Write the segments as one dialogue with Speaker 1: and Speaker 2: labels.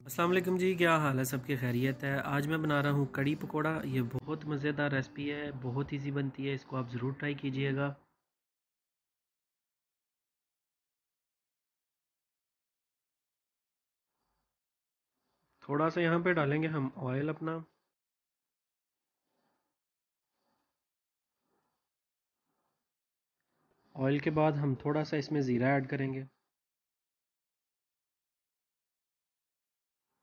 Speaker 1: अस्सलाम वालेकुम जी, क्या हाल है? सबकी खैरियत है। आज मैं बना रहा हूँ कड़ी पकोड़ा। ये बहुत मज़ेदार रेसिपी है, बहुत इजी बनती है। इसको आप ज़रूर ट्राई कीजिएगा। थोड़ा सा यहाँ पे डालेंगे हम ऑयल अपना। ऑयल के बाद हम थोड़ा सा इसमें ज़ीरा ऐड करेंगे।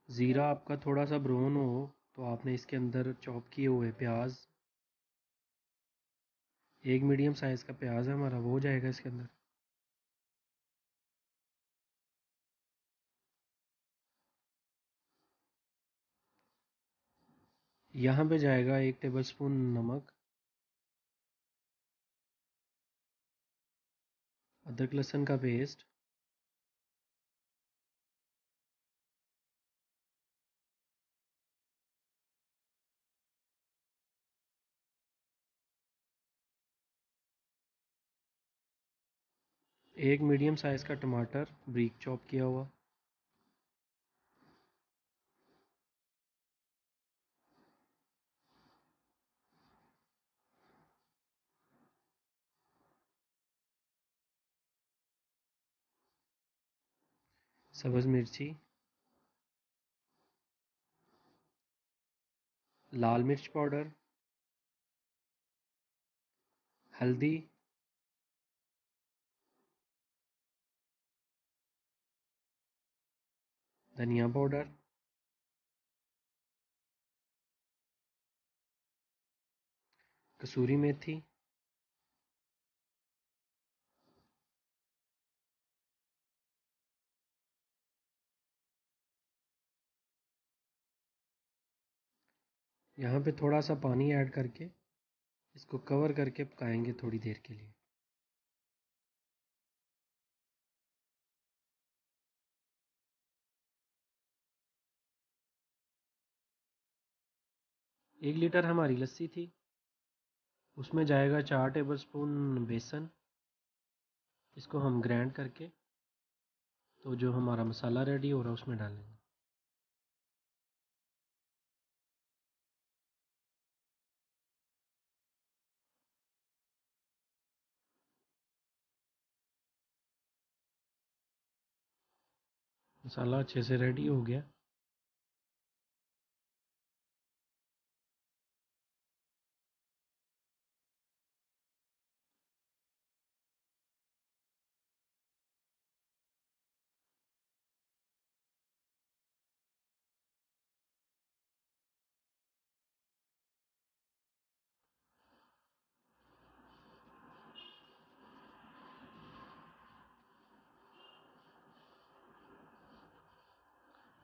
Speaker 1: ज़ीरा आपका थोड़ा सा ब्राउन हो तो आपने इसके अंदर चॉप किए हुए प्याज, एक मीडियम साइज़ का प्याज है हमारा, वो हो जाएगा इसके अंदर। यहाँ पे जाएगा 1 टेबल स्पून नमक, अदरक लहसुन का पेस्ट, 1 मीडियम साइज़ का टमाटर ब्रीक चॉप किया हुआ, सब्ज़ मिर्ची, लाल मिर्च पाउडर, हल्दी, धनिया पाउडर, कसूरी मेथी, यहाँ पे थोड़ा सा पानी ऐड करके इसको कवर करके पकाएंगे थोड़ी देर के लिए। एक लीटर हमारी लस्सी थी, उसमें जाएगा 4 टेबल स्पून बेसन। इसको हम ग्राइंड करके तो जो हमारा मसाला रेडी हो रहा है उसमें डालेंगे। मसाला अच्छे से रेडी हो गया।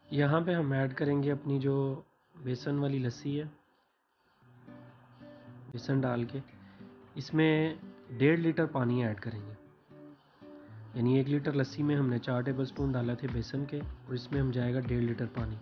Speaker 1: यहाँ पे हम ऐड करेंगे अपनी जो बेसन वाली लस्सी है, बेसन डाल के इसमें 1.5 लीटर पानी ऐड करेंगे। यानी 1 लीटर लस्सी में हमने 4 टेबल स्पून डाले थे बेसन के, और इसमें हम जाएगा 1.5 लीटर पानी।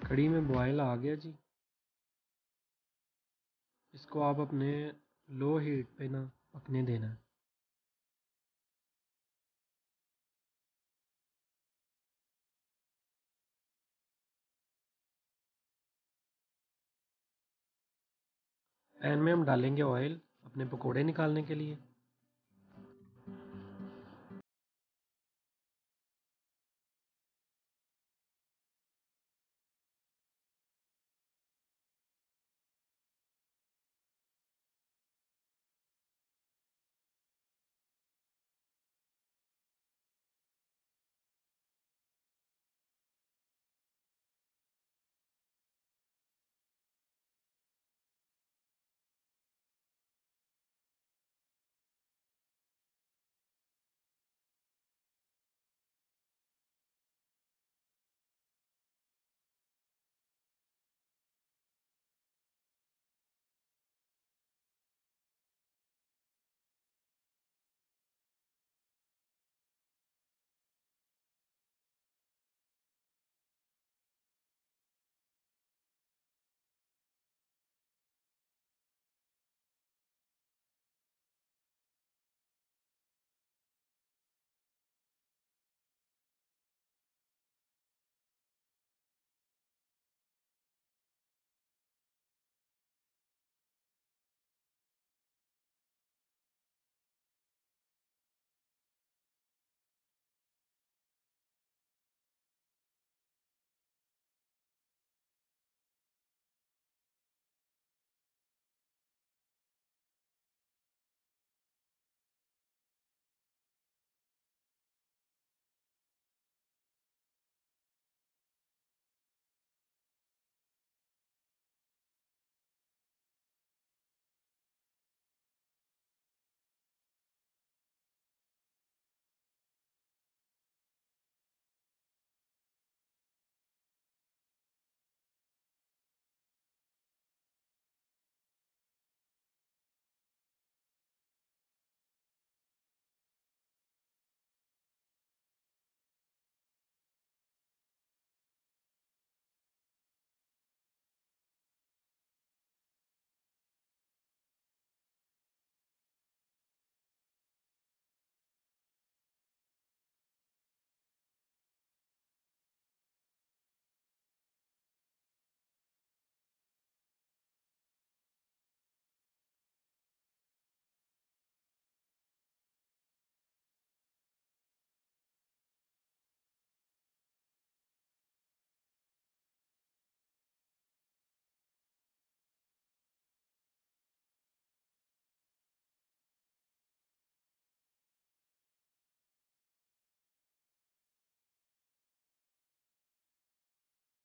Speaker 1: कड़ी में बॉयल आ गया जी। इसको आप अपने लो हीट पे ना पकने देना है। पैन में हम डालेंगे ऑयल अपने पकोड़े निकालने के लिए।